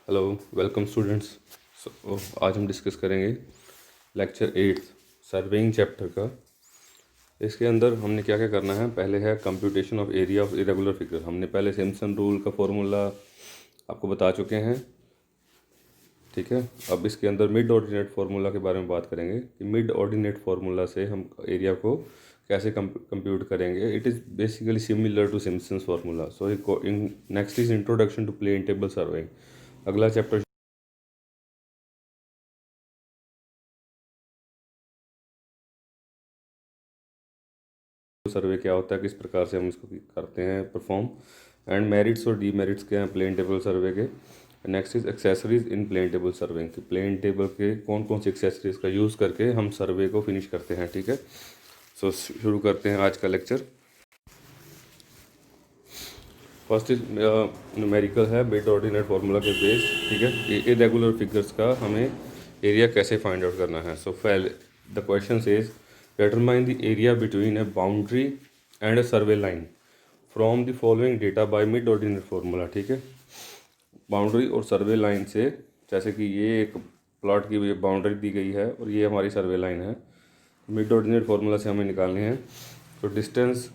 Hello, welcome students. आज हम discuss करेंगे लेक्चर 8 सर्वेइंग चैप्टर का। इसके अंदर हमने क्या क्या करना है। पहले है computation of area of irregular figure. हमने पहले सिम्पसन रूल का फॉर्मूला आपको बता चुके हैं, ठीक है। अब इसके अंदर मिड ऑर्डिनेट फार्मूला के बारे में बात करेंगे कि मिड ऑर्डिनेट फार्मूला से हम एरिया को कैसे कंप्यूट करेंगे। It is basically similar to Simpson's formula. So in next is introduction to plane table surveying. अगला चैप्टर सर्वे क्या होता है, किस प्रकार से हम इसको करते हैं परफॉर्म, एंड मेरिट्स और डीमेरिट्स क्या हैं प्लेन टेबल सर्वे के। Next is accessories in plane table survey कि प्लेन टेबल के कौन कौन सी एक्सेसरीज का यूज़ करके हम सर्वे को फिनिश करते हैं, ठीक है। सो शुरू करते हैं आज का लेक्चर। फर्स्ट इज न्यूमेरिकल है मिड ऑर्डिनेट फार्मूला के बेस, ठीक है। इरेगुलर फिगर्स का हमें एरिया कैसे फाइंड आउट करना है। सो पहले the question is determine the area between A boundary and A survey line from the following data by mid ordinate formula, ठीक है। बाउंड्री और सर्वे लाइन से, जैसे कि ये एक प्लॉट की बाउंड्री दी गई है और ये हमारी सर्वे लाइन है, मिड ऑर्डिनेट फार्मूला से हमें निकालनी है। तो डिस्टेंस,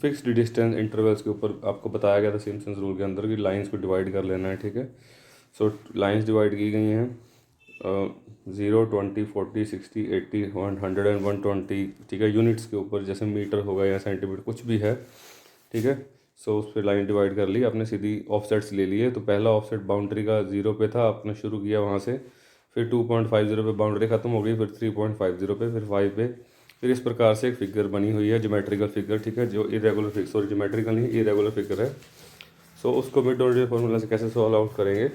फिक्स्ड डिस्टेंस इंटरवल्स के ऊपर आपको बताया गया था सिम्पसन्स रूल के अंदर कि लाइंस को डिवाइड कर लेना है, ठीक है। सो लाइंस डिवाइड की गई हैं 0, 20, 40, 60, 80, 100 एंड 120, ठीक है, यूनिट्स के ऊपर, जैसे मीटर होगा या सेंटीमीटर कुछ भी है, ठीक है। सो उस पर लाइन डिवाइड कर ली, आपने सीधी ऑफसेट्स ले लिए। तो पहला ऑफसेट बाउंड्री का 0 पे था, आपने शुरू किया वहाँ से, फिर 2.50 पे बाउंड्री ख़त्म हो गई, फिर 3.50 पे, फिर 5 पे, फिर इस प्रकार से एक फिगर बनी हुई है, ज्योमेट्रिकल फिगर, ठीक है, जो इरेगुलर फिगर, सॉरी ज्योमेट्रिकल नहीं, इरेगुलर फिगर है। सो उसको मिड ऑर्डिनेट फार्मूला से कैसे सॉल्व आउट करेंगे।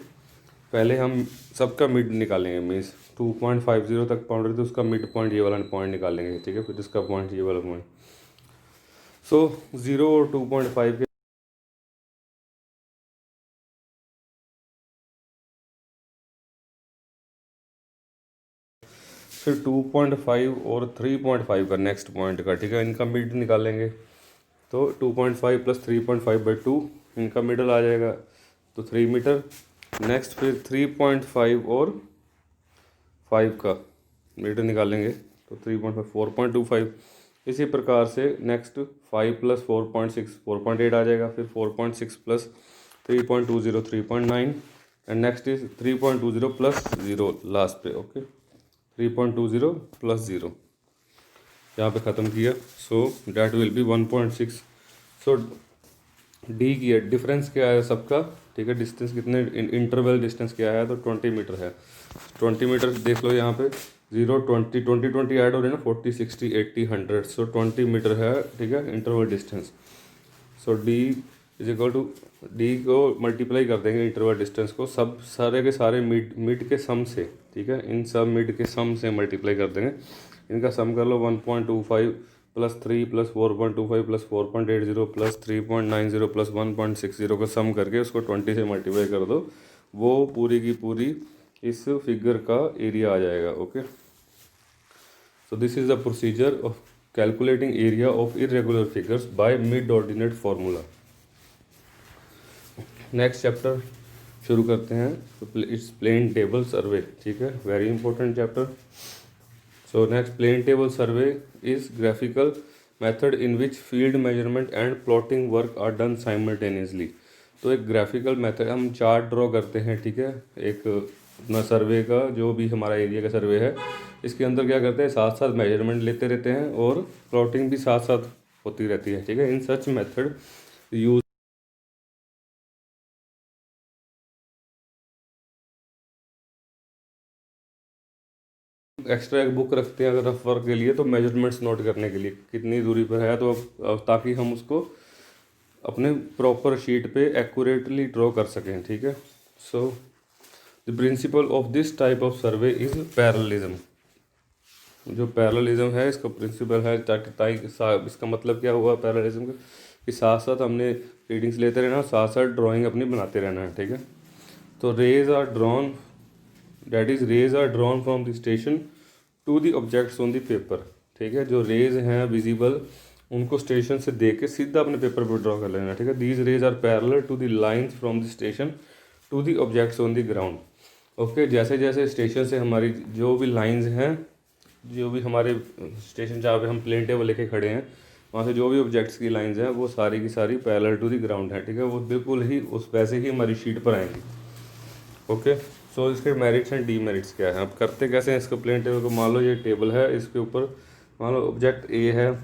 पहले हम सबका मिड निकालेंगे, मीन्स 2.50 तक बाउंड्री, तो उसका मिड पॉइंट ये वाला पॉइंट निकालेंगे, ठीक है। फिर इसका पॉइंट ये वाला पॉइंट। सो 0 और 2.5 के फिर 2.5 और 3.5 का नेक्स्ट पॉइंट का, ठीक है, इनका मिड निकालेंगे। तो 2.5 प्लस 3.5/2 इनका मिडल आ जाएगा, तो 3 मीटर। नेक्स्ट फिर 3.5 और 5 का मिडल निकालेंगे, तो 3.5 4.25। इसी प्रकार से नेक्स्ट 5 प्लस 4.6 4.8 आ जाएगा, फिर 4.6 plus 3.20 3.9, and next is 3.20 plus 0 last पे, ओके। 3.20 प्लस 0 यहाँ पे ख़त्म किया। So that will be 1.6। So D की डिफरेंस क्या है सबका, ठीक है, डिस्टेंस कितने, इंटरवल डिस्टेंस क्या है, तो 20 मीटर है। 20 मीटर देख लो यहाँ पे, 0, 20, 20, 20 ऐड हो रहे हैं ना, 40, 60, 80, 100, सो 20 मीटर है, ठीक है, interval distance. So D is equal to, D को मल्टीप्लाई कर देंगे इंटरवल डिस्टेंस को, सब सारे के सारे मिड मिड के सम से, ठीक है, इन सब मिड के सम से मल्टीप्लाई कर देंगे। इनका सम कर लो, 1.25 plus 3 plus 4.25 plus 4.80 plus 3.90 plus 1.60 का सम करके उसको 20 से मल्टीप्लाई कर दो, वो पूरी की पूरी इस फिगर का एरिया आ जाएगा, okay. So this is the procedure of calculating area of irregular figures by mid ordinate formula. Next chapter शुरू करते हैं। तो इट्स प्लेन टेबल सर्वे, ठीक है, very important chapter. So next, plane table survey is graphical method in which field measurement and plotting work are done simultaneously. तो एक graphical method, हम chart draw करते हैं, ठीक है, एक अपना सर्वे का, जो भी हमारा एरिया का सर्वे है, इसके अंदर क्या करते हैं, साथ साथ मेजरमेंट लेते रहते हैं और प्लॉटिंग भी साथ साथ होती रहती है, ठीक है। इन सच मेथड यूज एक्स्ट्रा एक बुक रखते हैं अगर रफ वर्क के लिए, तो मेजरमेंट्स नोट करने के लिए कितनी दूरी पर है, तो ताकि हम उसको अपने प्रॉपर शीट पे एक्यूरेटली ड्रॉ कर सकें, ठीक है। So the principle of this type of survey is parallelism. जो पैरेललिज्म है इसका प्रिंसिपल है, ताकि इसका मतलब क्या हुआ पैरेललिज्म का, कि साथ साथ हमने रीडिंग्स लेते रहना, साथ साथ ड्राइंग अपनी बनाते रहना है, ठीक है। तो rays are drawn, that is rays are drawn from the station to the objects on the paper, ठीक है। जो रेज हैं विजिबल, उनको स्टेशन से देख के सीधा अपने पेपर पर ड्रॉ कर लेना, ठीक है। These rays are parallel to the lines from the station to the objects on the ground. Okay, जैसे जैसे स्टेशन से हमारी जो भी लाइंस हैं, जो भी हमारे स्टेशन जहाँ पे हम प्लेन टेबल लेके खड़े हैं, वहाँ से जो भी ऑब्जेक्ट्स की लाइंस हैं वो सारी की सारी पैरेलल टू द ग्राउंड है, ठीक है, वो बिल्कुल ही उस वैसे ही हमारी शीट पर आएंगी। ओके, सो इसके मेरिट्स एंड डीमेरिट्स क्या है, अब करते कैसे हैं इसको। प्लेन टेबल को मान लो ये टेबल है, इसके ऊपर मान लो ऑब्जेक्ट ए है,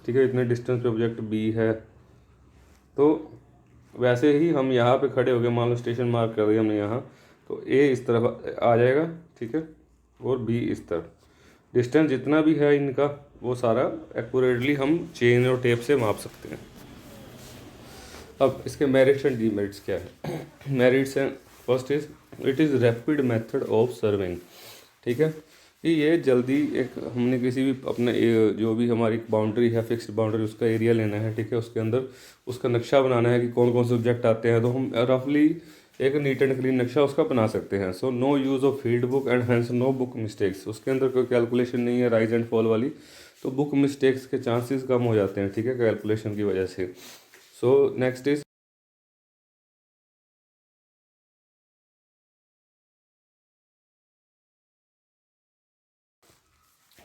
ठीक है, इतने डिस्टेंस पे ऑब्जेक्ट बी है, तो वैसे ही हम यहाँ पे खड़े हो गए, मान लो स्टेशन मार्क कर दिया हमने यहाँ, तो ए इस तरफ आ जाएगा, ठीक है, और बी इस तरफ। डिस्टेंस जितना भी है इनका वो सारा एक्यूरेटली हम चेन और टेप से माप सकते हैं। अब इसके मेरिट्स एंड डीमेरिट्स क्या है। मेरिट्स हैं, first is it is rapid method of serving, ठीक है, कि ये जल्दी एक हमने किसी भी अपने जो भी हमारी बाउंड्री है, फिक्स्ड बाउंड्री, उसका एरिया लेना है, ठीक है, उसके अंदर उसका नक्शा बनाना है कि कौन कौन से ऑब्जेक्ट आते हैं, तो हम रफली एक नीट एंड क्लीन नक्शा उसका बना सकते हैं। So no use of field book and hence no book mistakes, उसके अंदर कोई कैलकुलेशन नहीं है राइज एंड फॉल वाली, तो बुक मिस्टेक्स के चांसेस कम हो जाते हैं, ठीक है, कैलकुलेशन की वजह से। So next is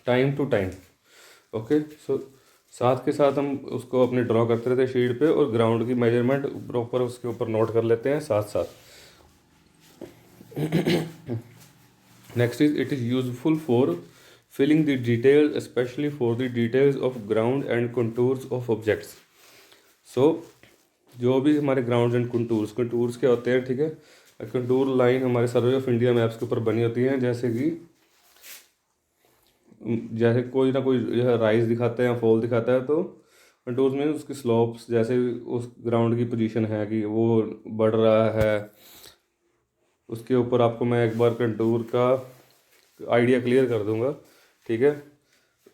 time to time. Okay, so साथ के साथ हम उसको अपने ड्रॉ करते रहते हैं शीट पे, और ग्राउंड की मेजरमेंट प्रॉपर उसके ऊपर नोट कर लेते हैं साथ साथ। Next is it is useful for filling the details, specially for the details of ground and contours of objects. So जो भी हमारे ग्राउंड एंड कंटूर्स क्या होते हैं, ठीक है, कंटूर लाइन हमारे सर्वे ऑफ इंडिया मैप्स के ऊपर बनी होती हैं, जैसे कोई ना कोई यह राइज दिखाता है या फॉल दिखाता है, तो कंटूर्स में उसकी स्लोप्स, जैसे उस ग्राउंड की पोजीशन है कि वो बढ़ रहा है, उसके ऊपर आपको मैं एक बार कंटूर का आइडिया क्लियर कर दूंगा, ठीक है,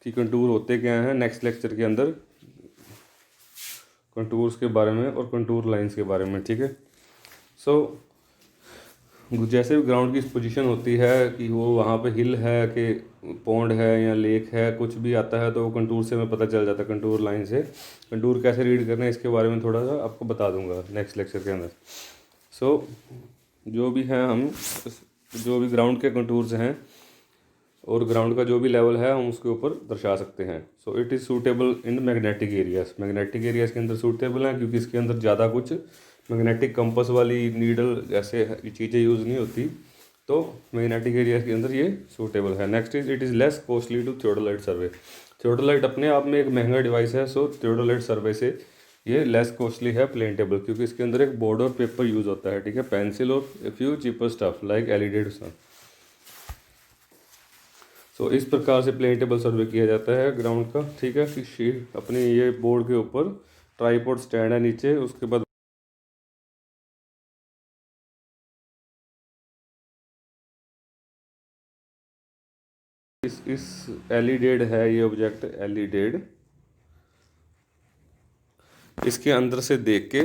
कि कंटूर होते क्या हैं नेक्स्ट लेक्चर के अंदर, कंटूर्स के बारे में और कंटूर लाइंस के बारे में, ठीक है। सो जैसे भी ग्राउंड की पोजीशन होती है कि वो वहाँ पे हिल है कि पॉन्ड है या लेक है, कुछ भी आता है तो वो कंटूर से हमें पता चल जाता है, कंटूर लाइन से। कंटूर कैसे रीड करना है इसके बारे में थोड़ा सा आपको बता दूंगा नेक्स्ट लेक्चर के अंदर। सो जो भी हैं हम, जो भी ग्राउंड के कंटूर्स हैं और ग्राउंड का जो भी लेवल है हम उसके ऊपर दर्शा सकते हैं। So it is suitable in magnetic areas, magnetic areas के अंदर सूटेबल हैं, क्योंकि इसके अंदर ज़्यादा कुछ मैग्नेटिक कंपास वाली नीडल जैसे चीज़ें यूज़ नहीं होती, तो मैग्नेटिक एरियाज के अंदर ये सूटेबल है। Next is it is less costly to theodolite survey. Theodolite अपने आप में एक महंगा डिवाइस है, सो थियोडोलाइट सर्वे से ये लेस कॉस्टली है प्लेन टेबल, क्योंकि इसके अंदर एक बोर्ड और पेपर यूज़ होता है, ठीक है, पेंसिल और few cheaper stuff like alidade sun. So इस प्रकार से प्लेन टेबल सर्वे किया जाता है ग्राउंड का, ठीक है, कि शीट अपने ये बोर्ड के ऊपर ट्राईपोड स्टैंड है नीचे, उसके बाद इस एलिडेड है ये ऑब्जेक्ट एलिडेड, इसके अंदर से देख के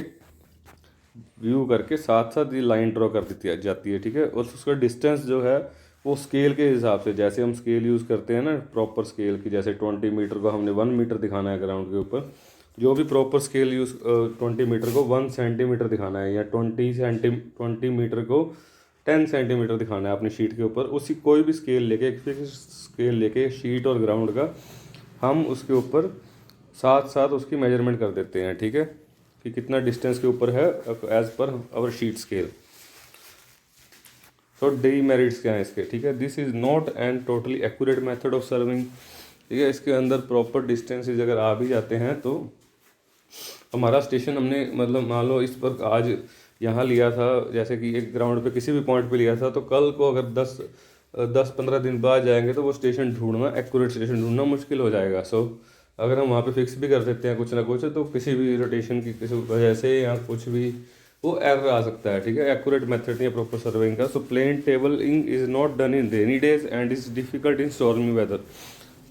व्यू करके साथ साथ ये लाइन ड्रॉ कर दी जाती है, ठीक है, और उसका डिस्टेंस जो है वो स्केल के हिसाब से, जैसे हम स्केल यूज़ करते हैं ना प्रॉपर स्केल की, जैसे 20 मीटर को हमने 1 मीटर दिखाना है ग्राउंड के ऊपर, जो भी प्रॉपर स्केल यूज़ 20 मीटर को 1 सेंटीमीटर दिखाना है, या 20 मीटर को 10 सेंटीमीटर दिखाना है अपनी शीट के ऊपर, उसी कोई भी स्केल लेके, एक फिक्स स्केल लेके शीट और ग्राउंड का हम उसके ऊपर साथ साथ उसकी मेजरमेंट कर देते हैं, ठीक है, कि कितना डिस्टेंस के ऊपर है as per our sheet scale. तो डीमेरिट्स क्या हैं इसके, ठीक है, this is not and totally accurate method of serving, ठीक है, इसके अंदर प्रॉपर डिस्टेंसेज अगर आ भी जाते हैं तो हमारा स्टेशन हमने मतलब मान लो इस पर आज यहाँ लिया था, जैसे कि एक ग्राउंड पे किसी भी पॉइंट पे लिया था, तो कल को अगर 10-15 दिन बाद जाएंगे तो वो स्टेशन ढूंढना, एक्यूरेट स्टेशन ढूंढना मुश्किल हो जाएगा। सो अगर हम वहाँ पे फिक्स भी कर देते हैं कुछ ना कुछ, तो किसी भी रोटेशन की किसी वजह से या कुछ भी वो एरर आ सकता है, ठीक है, एक्यूरेट मेथड नहीं है प्रॉपर सर्विंग का। So plane tabling is not done in rainy days and is difficult in stormy weather.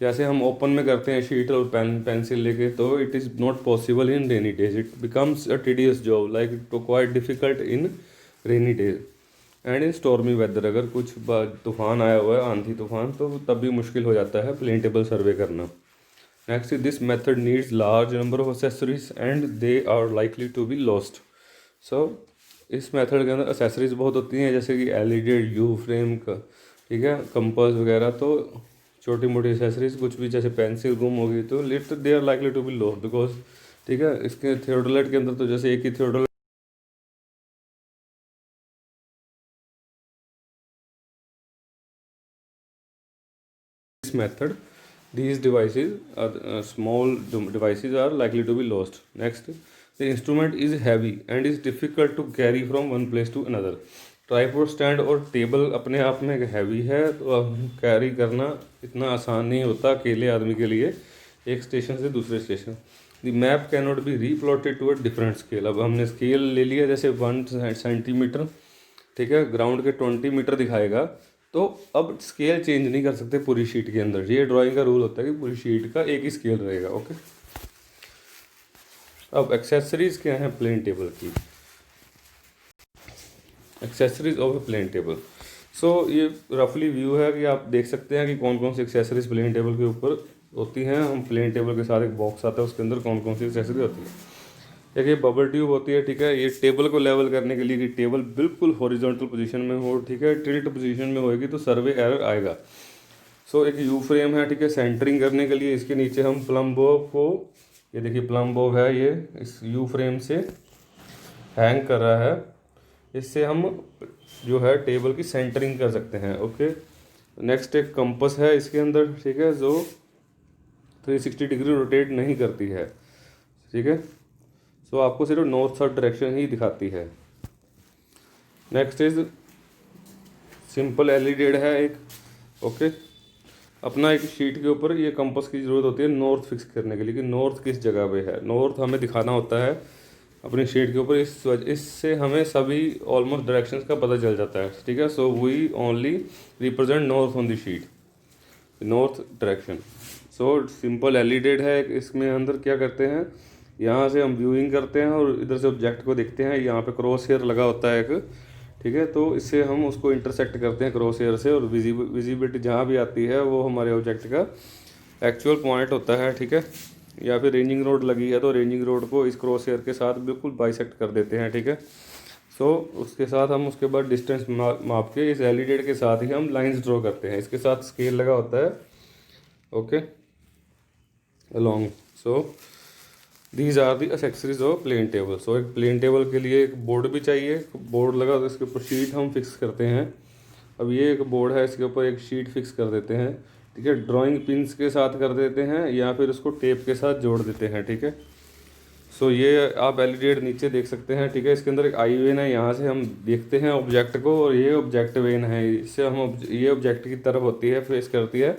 जैसे हम ओपन में करते हैं शीट और पेंसिल लेके, तो it is not possible in rainy days, it becomes a tedious job, like it quite difficult in rainy days and in stormy weather. अगर कुछ तूफान आया हुआ है, आंधी तूफान, तो तब भी मुश्किल हो जाता है प्लेन टेबल सर्वे करना। Next this method needs large number of accessories and they are likely to be lost. So इस मेथड के अंदर एक्सेसरीज बहुत होती हैं, जैसे कि एलईडी, यू फ्रेम का, ठीक है, कंपास वगैरह। तो छोटी मोटी एक्सेसरीज कुछ भी, जैसे पेंसिल गुम होगी तो lit they are likely to be lost because, ठीक है, इसके थियोडोलाइट के अंदर तो जैसे एक ही theodolite method, these devices are small devices are likely to be lost. Next, the instrument is heavy and is difficult to carry from one place to another. Tripod stand और टेबल अपने आप में हैवी है, तो carry करना इतना आसान नहीं होता अकेले आदमी के लिए एक स्टेशन से दूसरे station. The map can not be replotted to a different scale. अब हमने स्केल ले लिया जैसे 1 सेंटीमीटर, ठीक है, ग्राउंड के 20 मीटर दिखाएगा, तो अब स्केल चेंज नहीं कर सकते पूरी शीट के अंदर। ये ड्राइंग का रूल होता है कि पूरी शीट का एक ही स्केल रहेगा। ओके, अब एक्सेसरीज क्या है प्लेन टेबल की। Accessories of a plane table. So ये रफली व्यू है कि आप देख सकते हैं कि कौन कौन सी एक्सेसरीज प्लेन टेबल के ऊपर होती हैं। हम प्लेन टेबल के साथ एक बॉक्स आता है, उसके अंदर कौन कौन सी एक्सेसरी होती है। एक ये बबल ट्यूब होती है, ठीक है, ये टेबल को लेवल करने के लिए कि टेबल बिल्कुल हॉरिजॉन्टल पोजीशन में हो, ठीक है, टिल्ट पोजीशन में होएगी तो सर्वे एरर आएगा। सो एक यू फ्रेम है, ठीक है, सेंटरिंग करने के लिए इसके नीचे हम प्लम बॉब को, ये देखिए प्लम बॉब है, ये इस यू फ्रेम से हैंग कर रहा है, इससे हम जो है टेबल की सेंटरिंग कर सकते हैं। ओके, नेक्स्ट एक कंपास है इसके अंदर, ठीक है, जो 360 डिग्री रोटेट नहीं करती है, ठीक है, सो आपको सिर्फ नॉर्थ साउथ डायरेक्शन ही दिखाती है। नेक्स्ट इज सिंपल एलईडी है एक। ओके, अपना एक शीट के ऊपर ये कंपास की ज़रूरत होती है नॉर्थ फिक्स करने के लिए कि नॉर्थ किस जगह पे है, नॉर्थ हमें दिखाना होता है अपनी शीट के ऊपर। इससे हमें सभी ऑलमोस्ट डायरेक्शंस का पता चल जाता है, ठीक है। So we only represent north on the sheet, north direction. So simple LED है। इसमें अंदर क्या करते हैं, यहाँ से हम व्यूइंग करते हैं और इधर से ऑब्जेक्ट को देखते हैं। यहाँ पे क्रॉस हेयर लगा होता है एक, ठीक है, तो इससे हम उसको इंटरसेक्ट करते हैं क्रॉस हेयर से, और विजिबिलिटी जहाँ भी आती है वो हमारे ऑब्जेक्ट का एक्चुअल पॉइंट होता है, ठीक है। या फिर रेंजिंग रोड लगी है तो रेंजिंग रोड को इस क्रॉस हेयर के साथ बिल्कुल बाइसेक्ट कर देते हैं, ठीक है। सो उसके साथ हम उसके बाद डिस्टेंस माप के इस एलईडी के साथ ही हम लाइंस ड्रॉ करते हैं। इसके साथ स्केल लगा होता है, okay, along. So these are the accessories of plane table. So एक प्लेन टेबल के लिए एक बोर्ड भी चाहिए, बोर्ड लगा तो इसके ऊपर शीट हम फिक्स करते हैं। अब ये एक बोर्ड है, इसके ऊपर एक शीट फिक्स कर देते हैं, ठीक है, ड्राइंग पिंस के साथ कर देते हैं या फिर उसको टेप के साथ जोड़ देते हैं, ठीक है। सो ये आप एलईडी नीचे देख सकते हैं, ठीक है, इसके अंदर एक आई वेन है, यहाँ से हम देखते हैं ऑब्जेक्ट को, और ये ऑब्जेक्ट वेन है, इससे हम ये ऑब्जेक्ट की तरफ होती है, फेस करती है,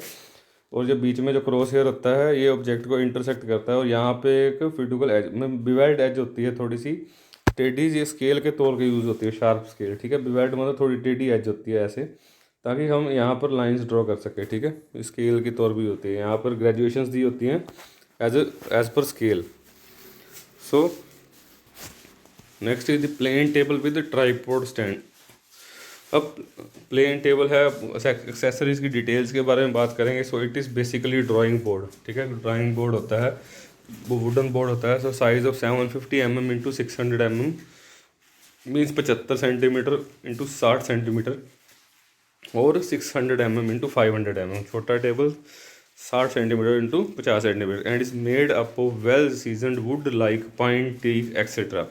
और जो बीच में जो क्रॉस हेयर होता है ये ऑब्जेक्ट को इंटरसेक्ट करता है। और यहाँ पे एक फिडुकल एज में बिवाइड एज होती है, थोड़ी सी टेढ़ी, ये स्केल के तौर पे यूज़ होती है, शार्प स्केल, ठीक है। बिवाइड मतलब थोड़ी टेढ़ी एज होती है ऐसे, ताकि हम यहाँ पर लाइंस ड्रॉ कर सकें, ठीक है। स्केल के तौर भी होती है, यहाँ पर ग्रेजुएशंस दी होती हैं as per scale. So next is the plane table with tripod stand. अब प्लेन टेबल है, एक्सेसरीज की डिटेल्स के बारे में बात करेंगे। So it is basically drawing board, ठीक है, ड्राइंग बोर्ड होता है, वो वुडन बोर्ड होता है। So size of 750 mm into 600 mm means 75 centimetre into 60 centimetre, और 600 mm इंटू 500 mm। छोटा table 60 centimetre into 50 centimetre, and is made up of well seasoned wood like pine, teak etcetera.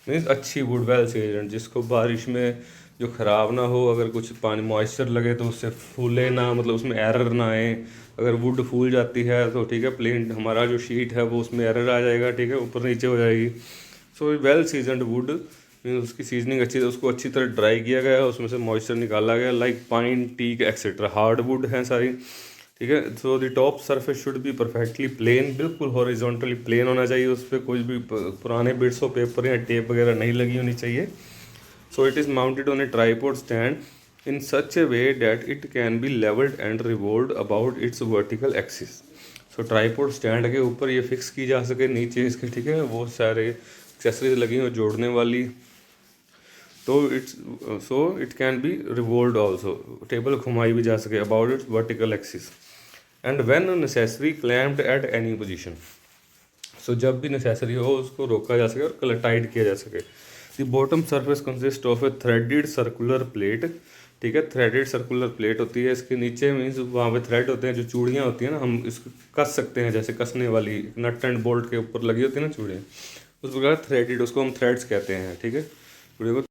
Means अच्छी wood, well seasoned, जिसको बारिश में जो ख़राब ना हो, अगर कुछ पानी मॉइस्चर लगे तो उससे फूले ना, मतलब उसमें एरर ना आए। अगर वुड फूल जाती है तो ठीक है, प्लेन हमारा जो शीट है वो उसमें एरर आ जाएगा, ठीक है, ऊपर नीचे हो जाएगी। So well seasoned would means उसकी सीजनिंग अच्छी, उसको अच्छी तरह ड्राई किया गया, उसमें से मॉइस्चर निकाला गया, like pine, teak etcetera, hard wood हैं सारी, ठीक है। So the top surface should be perfectly plane, बिल्कुल हॉरिजॉन्टली प्लेन होना चाहिए, उस पर कोई भी पुराने बिट्स ऑफ पेपर या टेप वगैरह नहीं लगी होनी चाहिए। So it is mounted on a tripod stand in such a way that it can be leveled and revolved about its vertical axis. So tripod stand के ऊपर ये फिक्स की जा सके नीचे इसके, ठीक है, वो सारे एक्सेसरीज लगी हैं जोड़ने वाली, तो it can be revolve also, table घुमाई भी जा सके about its vertical axis, and when necessary clamped at any position. So जब भी नेसेसरी हो उसको रोका जा सके और टाइट किया जा सके। The bottom surface consist of A threaded circular plate, ठीक है, थ्रेडेड सर्कुलर प्लेट होती है। इसके नीचे मीन्स वहाँ पे थ्रेड होते हैं, जो चूड़ियाँ होती हैं ना, हम इसको कस सकते हैं, जैसे कसने वाली नट एंड बोल्ट के ऊपर लगी होती है ना चूड़ियाँ, उस प्रकार थ्रेडेड, उसको हम थ्रेड्स कहते हैं, ठीक है, चूड़ियों को।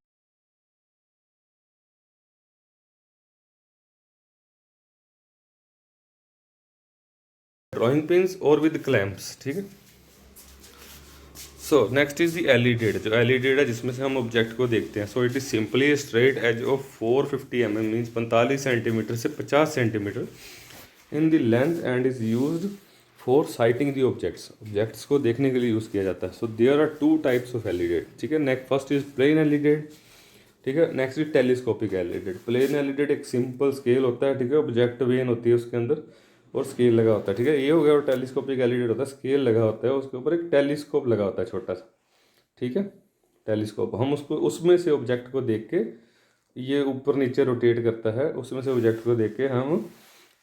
ड्राइंग पिन्स और विद क्लैम्प्स, ठीक है। So next is the alidade, जो एलिडेड है जिसमें से हम ऑब्जेक्ट को देखते हैं। So it is simply straight edge of 450 mm, means 45 centimetre से 50 centimetre in the length and is used for sighting the objects, objects को देखने के लिए यूज़ किया जाता है। So there are two types of alidade, ठीक है। Next first is plane alidade, ठीक है। Next is telescopic alidade. Plane alidade एक सिंपल स्केल होता है, ठीक है, ऑब्जेक्ट वेन होती है उसके अंदर और स्केल लगा होता है, ठीक है, ये हो गया। और टेलीस्कोपिक एलिडेड होता है, स्केल लगा होता है, उसके ऊपर एक टेलीस्कोप लगा होता है छोटा सा, ठीक है, टेलीस्कोप। हम उसको उसमें से ऑब्जेक्ट को देख के, ये ऊपर नीचे रोटेट करता है, उसमें से ऑब्जेक्ट को देख के हम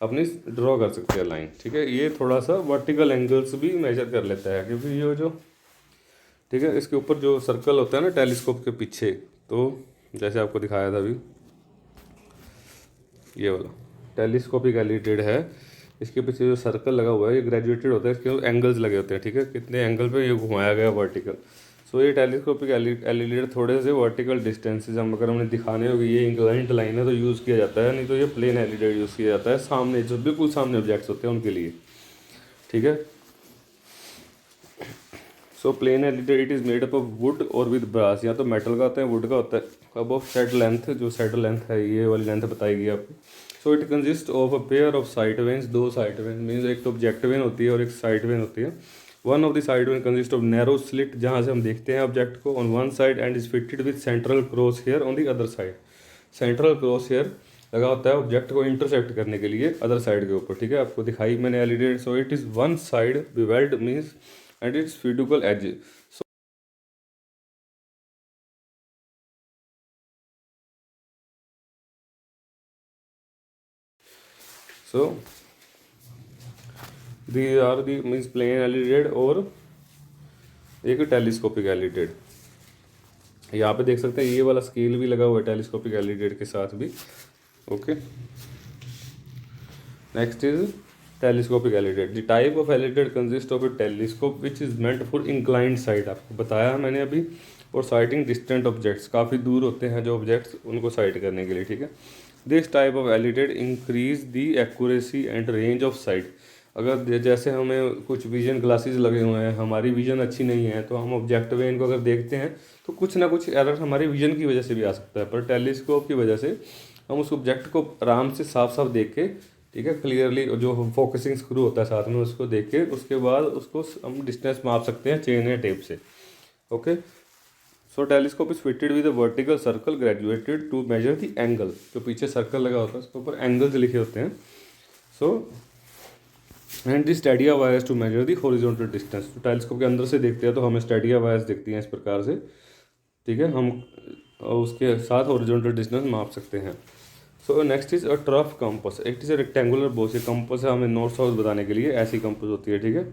अपनी ड्रॉ कर सकते हैं लाइन, ठीक है। ये थोड़ा सा वर्टिकल एंगल्स भी मेजर कर लेता है, क्योंकि ये जो, ठीक है, इसके ऊपर जो सर्कल होता है ना टेलीस्कोप के पीछे, तो जैसे आपको दिखाया था अभी, ये वाला टेलीस्कोपिक एलिडेड है, इसके पीछे जो सर्कल लगा हुआ है ये ग्रेजुएटेड होता है, इसके एंगल्स लगे होते हैं, ठीक है, कितने एंगल पे ये घुमाया गया वर्टिकल। सो ये टेलीस्कोपिक एलिडेड थोड़े से वर्टिकल डिस्टेंसेज हम अगर हमने दिखाने होगी, ये इंक्लाइंट लाइन है तो यूज़ किया जाता है, नहीं तो ये प्लेन एलिडेड यूज़ किया जाता है सामने, जो बिल्कुल सामने ऑब्जेक्ट्स होते हैं उनके लिए, ठीक है। So plane alidade it is made up of wood और विद ब्रास, या तो मेटल का होता है, वुड का होता है। अब ऑफ सेट लेंथ, जो सेट लेंथ है ये वाली लेंथ बताएगी आपको। So it consist of a pair of side veins, दो साइड वेन, मीन्स एक तो ऑब्जेक्ट वेन होती है और एक साइड वेन होती है। One of the side vane consist of narrow slit, जहाँ से हम देखते हैं ऑब्जेक्ट को, on one side and is fitted with central cross hair on the other side. Central cross hair लगा होता है ऑब्जेक्ट को इंटरसेक्ट करने के लिए अदर साइड के ऊपर, ठीक है, आपको दिखाई मैंने alidade. So it is one side bevelled means and its fiducial edge. So they are the means plane alidade और एक टेलीस्कोपिक एलिडेड। यहाँ पे देख सकते हैं ये वाला स्केल भी लगा हुआ है टेलीस्कोपिक एलिडेड के साथ भी, okay. Next is telescopic elided. The type of alidade consist of A telescope which is meant for inclined site, आपको बताया मैंने अभी, और साइटिंग डिस्टेंट ऑब्जेक्ट्स, काफ़ी दूर होते हैं जो ऑब्जेक्ट्स, उनको साइट करने के लिए, ठीक है। This type of elided increase the accuracy and range of site. अगर जैसे हमें कुछ विजन ग्लासेस लगे हुए हैं, हमारी विजन अच्छी नहीं है, तो हम ऑब्जेक्ट वे इनको अगर देखते हैं तो कुछ ना कुछ एरर हमारी विजन की वजह से भी आ सकता है, पर टेलीस्कोप की वजह से हम उस ऑब्जेक्ट को आराम से साफ साफ देख के, ठीक है, क्लियरली, जो फोकसिंग स्क्रू होता है साथ में, उसको देख के उसके बाद उसको हम डिस्टेंस माप सकते हैं चेन या टेप से, okay. So telescope is fitted with a vertical circle graduated to measure the angle, जो पीछे सर्कल लगा होता है उसके ऊपर एंगल्स लिखे होते हैं। So and the stadia wires to measure the horizontal distance. तो टेलीस्कोप के अंदर से देखते हैं तो हमें स्टेडिया वायर्स दिखती हैं इस प्रकार से, ठीक है, हम उसके साथ हॉरिजॉन्टल डिस्टेंस माप सकते हैं। सो next is a trough compass. It is a rectangular box, ये कंपस है हमें नॉर्थ साउथ बताने के लिए, ऐसी कंपस होती है, ठीक है।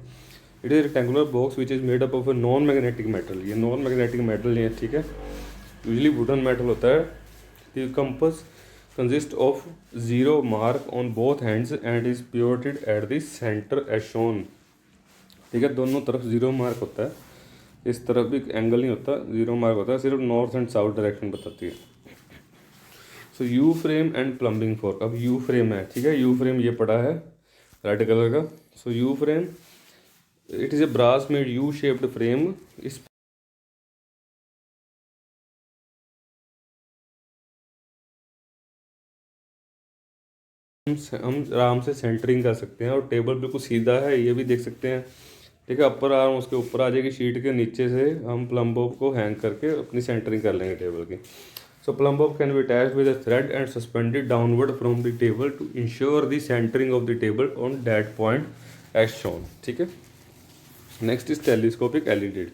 It is rectangular box which is made up of a non magnetic metal, ये नॉन मैग्नेटिक मेटल है, ठीक है, यूजली वुडन मेटल होता है। The compass consist of zero mark on both hands and is pivoted at the centre as shown, ठीक है, दोनों तरफ जीरो मार्क होता है, इस तरफ भी एंगल नहीं होता, जीरो मार्क होता है, सिर्फ नॉर्थ एंड साउथ डायरेक्शन बताती है। सो U frame and plumbing fork. अब यू फ्रेम है, ठीक है, यू फ्रेम ये पड़ा है रेड कलर का। So U frame it is a brass made U shaped frame. इस हम आराम से सेंटरिंग कर सकते हैं, और टेबल बिल्कुल सीधा है, ये भी देख सकते हैं, ठीक है, अपर आर्म उसके ऊपर आ जाएगी, शीट के नीचे से हम प्लम बॉब को हैंग करके अपनी सेंटरिंग कर लेंगे टेबल की। So plumb bob can be attached with a thread and suspended downward from the table to ensure the centering of the table on that point as shown, ठीक है। Next is telescopic alidade.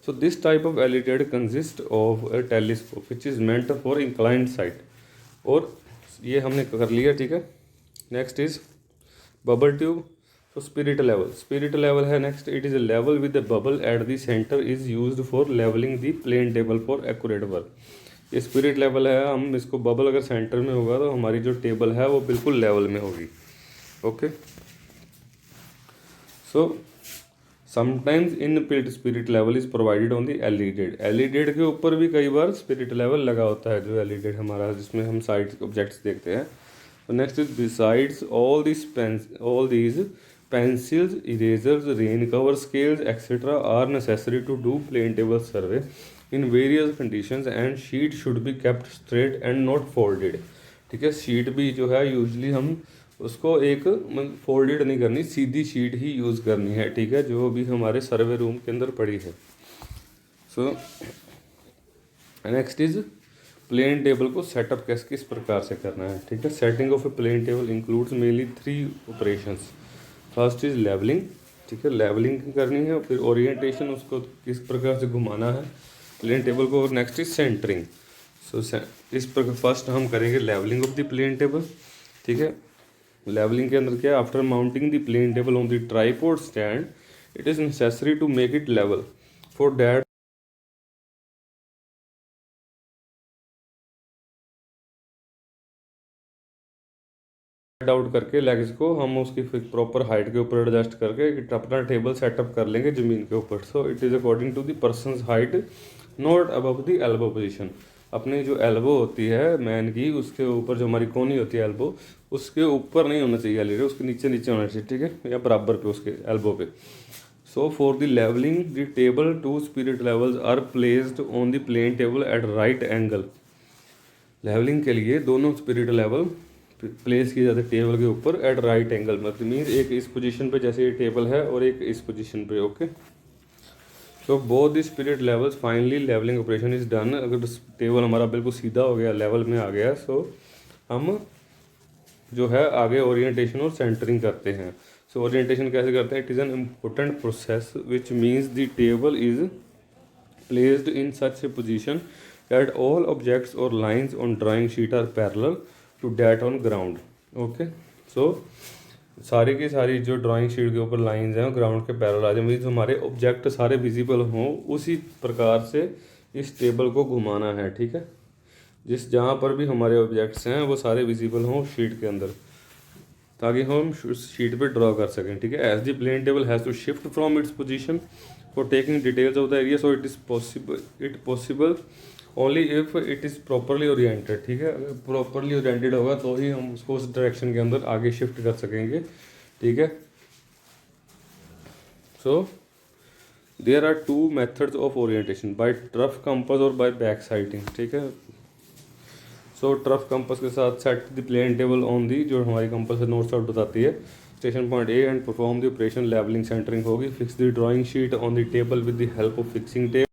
So this type of alidade consist of a telescope which is meant for inclined sight, और ये हमने कर लिया, ठीक है। Next is bubble tube. So spirit level है next. It is a level with a bubble at the center is used for leveling the plane table for accurate work. ये spirit level है, हम इसको बबल अगर centre में होगा तो हमारी जो टेबल है वो बिल्कुल लेवल में होगी. Okay, so sometimes in spirit level is provided on the elided. Elided के ऊपर भी कई बार स्पिरिट लेवल लगा होता है, जो एलिडेड हमारा जिसमें हम साइड ऑब्जेक्ट्स देखते हैं. तो next is besides all these pencils, erasers, rain cover scales, etc. are necessary to do plane table survey in various conditions and sheet should be kept straight and not folded. ठीक है, sheet भी जो है usually हम उसको एक folded नहीं करनी, सीधी शीट ही यूज़ करनी है. ठीक है, जो भी हमारे सर्वे रूम के अंदर पड़ी है. So next is plane table को सेटअप किस प्रकार से करना है. ठीक है, setting of a plane table includes mainly 3 operations. First is levelling. ठीक है, लेवलिंग करनी है. फिर ओरिएंटेशन, उसको किस प्रकार से घुमाना है प्लेन टेबल को. और नेक्स्ट इज सेंटरिंग. सो इस प्रकार फर्स्ट हम करेंगे levelling of the plane table. ठीक है, लेवलिंग के अंदर क्या है, after mounting the plane table on the tripod stand it is necessary to make it level. For that out करके लेग्स को हम उसकी प्रॉपर हाइट के ऊपर एडजस्ट करके अपना टेबल सेटअप कर लेंगे ज़मीन के ऊपर. So it is according to the person's height, not above the elbow position. अपनी जो एल्बो होती है मैन की, उसके ऊपर जो हमारी कोनी होती है एल्बो, उसके ऊपर नहीं होना चाहिए एलिडेड, उसके नीचे नीचे होना चाहिए. ठीक है, या बराबर पे उसके एल्बो पे. So for the levelling the table 2 spirit levels are placed on the plane table at right angle. Levelling के लिए दोनों स्पिरिट लेवल प्लेस किए जाते हैं टेबल के ऊपर एट राइट एंगल. मतलब मीन एक इस पोजीशन पे जैसे ये टेबल है और एक इस पोजीशन पे. Okay, so both the spirit levels finally levelling operation is done. अगर टेबल हमारा बिल्कुल सीधा हो गया, लेवल में आ गया, सो हम जो है आगे ओरिएंटेशन और सेंटरिंग करते हैं. सो ओरिएंटेशन कैसे करते हैं, it is an important process which means the table is placed in such a position that all objects और lines on drawing sheet are parallel to that on ground. Okay, so सारी की सारी जो drawing sheet के ऊपर lines हैं ground के parallel आ जाए, मीन्स हमारे ऑब्जेक्ट सारे विजिबल हों. उसी प्रकार से इस टेबल को घुमाना है. ठीक है, जहाँ पर भी हमारे ऑब्जेक्ट्स हैं वो सारे विजिबल हों शीट के अंदर, ताकि हम शीट पे ड्रॉ कर सकें. ठीक है, as the plane table has to shift from its position for taking details of the area. So it possible only if it is properly oriented. ठीक है, अगर प्रॉपरली ओरिएंटेड होगा तो ही हम उसको उस डायरेक्शन के अंदर आगे शिफ्ट कर सकेंगे. ठीक है, so there are 2 methods of orientation, by trough compass और बाय बैक साइटिंग. ठीक है, सो ट्रफ कंपास के साथ set the plane table on the, जो हमारी कंपास नॉर्थ साउथ बताती है, station point A and perform the operation. Levelling centering होगी. Fix the drawing sheet on the table with the help of fixing tape.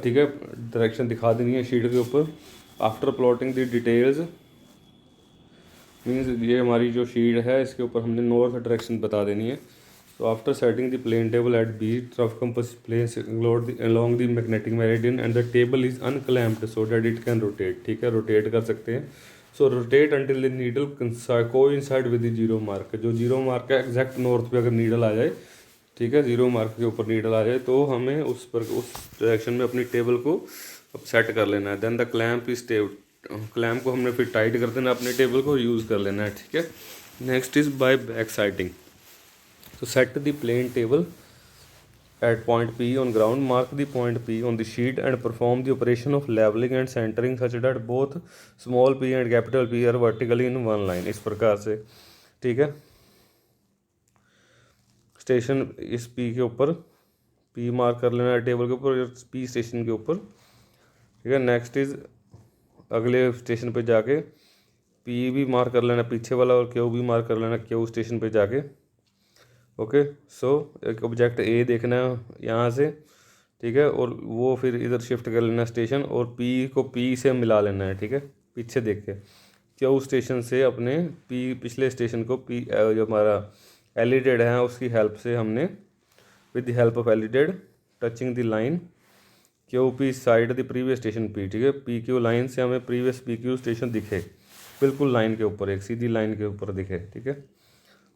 ठीक है, direction दिखा देनी है शीट के ऊपर. After plotting the details means ये हमारी जो शीट है इसके ऊपर हमने नॉर्थ डायरेक्शन बता देनी है. So after setting the plane table at B, trough compass place along the magnetic meridian and the table is unclamped so that it can rotate. ठीक है, रोटेट कर सकते हैं. So rotate until the needle coincide with the zero mark. जो zero mark है exact north पे अगर needle आ जाए, ठीक है, जीरो मार्क के ऊपर नीडल आ जाए, तो हमें उस डायरेक्शन में अपनी टेबल को सेट कर लेना है. Then the clamp is clamp को हमने फिर टाइट कर देना, अपने टेबल को यूज़ कर लेना है. ठीक है, next is by back sighting. तो set the plane table at point P on ground, mark the point P on the sheet and perform the operation of levelling and centering such that both small p and capital P are vertically in one line. इस प्रकार से. ठीक है, station इस P के ऊपर P mark कर लेना है टेबल के ऊपर, P स्टेशन के ऊपर. ठीक है, नेक्स्ट इज अगले स्टेशन पे जाके P भी मार्क कर लेना पीछे वाला, और Q भी मार्क कर लेना Q स्टेशन पे जाके. ओके, सो एक ऑब्जेक्ट A देखना है यहाँ से. ठीक है, और वो फिर इधर शिफ्ट कर लेना स्टेशन, और P को P से मिला लेना है. ठीक है, पीछे देख के Q स्टेशन से अपने P पिछले स्टेशन को P जो हमारा एलिडेड है उसकी हेल्प से हमने with the help of elided touching the line Q P side the previous station P, ठीक है। पी क्यू लाइन से हमें प्रीवियस पी क्यू स्टेशन दिखे, बिल्कुल लाइन के ऊपर, एक सीधी लाइन के ऊपर दिखे, ठीक है।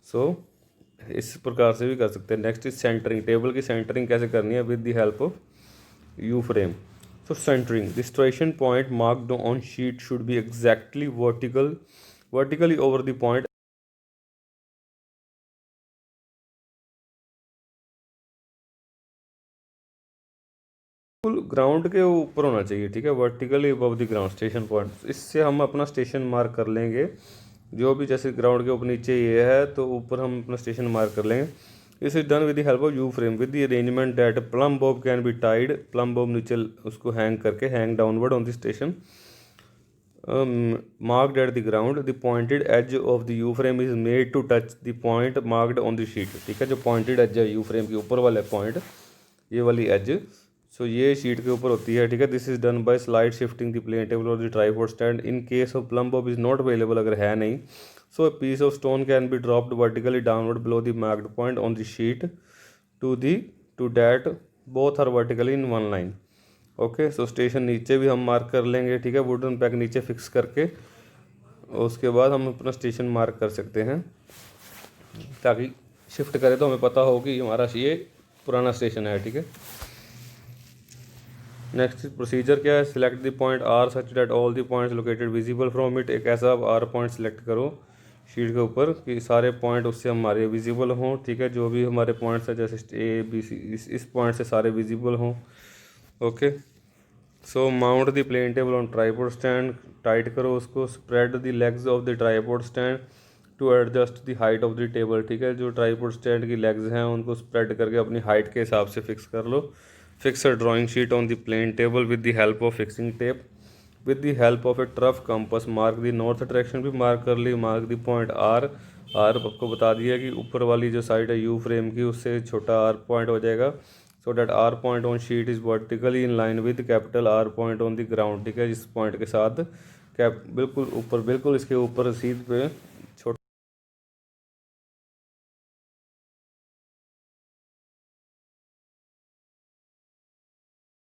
सो इस प्रकार से भी कर सकते हैं। Next is centring. टेबल की सेंटरिंग कैसे करनी है? With the help of U frame. So centring, the station point marked on sheet should be exactly vertically over the point ground के ऊपर होना चाहिए, ठीक है, vertically above the ground station point. इससे हम अपना स्टेशन मार्क कर लेंगे। जो भी जैसे ग्राउंड के ऊपर नीचे ये है तो ऊपर हम अपना स्टेशन मार्क कर लेंगे। इस is done with the help of U frame with the arrangement that plum bob can be tied. Plum Bob नीचे उसको हैंग करके, hang downward on the station marked at the ground. The pointed edge of the U frame is made to touch the point marked on the sheet, ठीक है। जो pointed edge है U frame के ऊपर वाला point, ये वाली edge, सो ये शीट के ऊपर होती है, ठीक है। This is done by slide shifting the plane table और the tripod stand. In case of plumb bob is not available, अगर है नहीं, so a piece of stone can be dropped vertically downward below the marked point on the sheet to that both are vertically in one line. Okay, so station नीचे भी हम mark कर लेंगे, ठीक है, वुडन पैक नीचे fix करके। उसके बाद हम अपना स्टेशन मार्क कर सकते हैं, ताकि शिफ्ट करें तो हमें पता हो कि हमारा ये पुराना स्टेशन है, ठीक है। नेक्स्ट प्रोसीजर क्या है? Select the point R such that all the points located visible from it. एक ऐसा आर पॉइंट सेलेक्ट करो शीट के ऊपर कि सारे पॉइंट उससे हमारे विजिबल हों, ठीक है। जो भी हमारे पॉइंट्स हैं जैसे ए बी सी, इस पॉइंट से सारे विजिबल हों। Okay, so mount the plane table on tripod stand. Tight करो उसको। Spread the legs of the tripod stand to adjust the height of the table, ठीक है। जो ट्राइपॉड स्टैंड की लेग्स हैं उनको स्प्रेड करके अपनी हाइट के हिसाब से फिक्स कर लो। Fix a drawing sheet on the plane table with the help of fixing tape. With the help of a trough compass mark the north direction भी मार्क कर ली। Mark the point R. R आपको बता दिया कि ऊपर वाली जो साइड है यू फ्रेम की, उससे छोटा आर पॉइंट हो जाएगा। So that R point on sheet is vertically in line with capital R point on the ground, ठीक है। इस पॉइंट के साथ बिल्कुल ऊपर, बिल्कुल इसके ऊपर रसीद पे छोटा।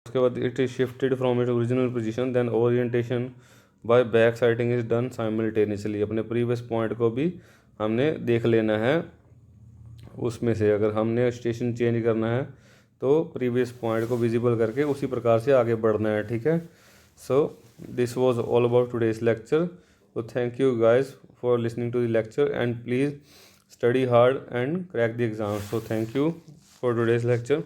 उसके बाद it is shifted from it original position, then orientation by back siding is done simultaneously. अपने प्रीवियस पॉइंट को भी हमने देख लेना है। उसमें से अगर हमने स्टेशन चेंज करना है तो प्रीवियस पॉइंट को विजिबल करके उसी प्रकार से आगे बढ़ना है, ठीक है। So this was all about today's lecture. So thank you guys for listening to the lecture and please study hard and crack the exam. So thank you for today's lecture.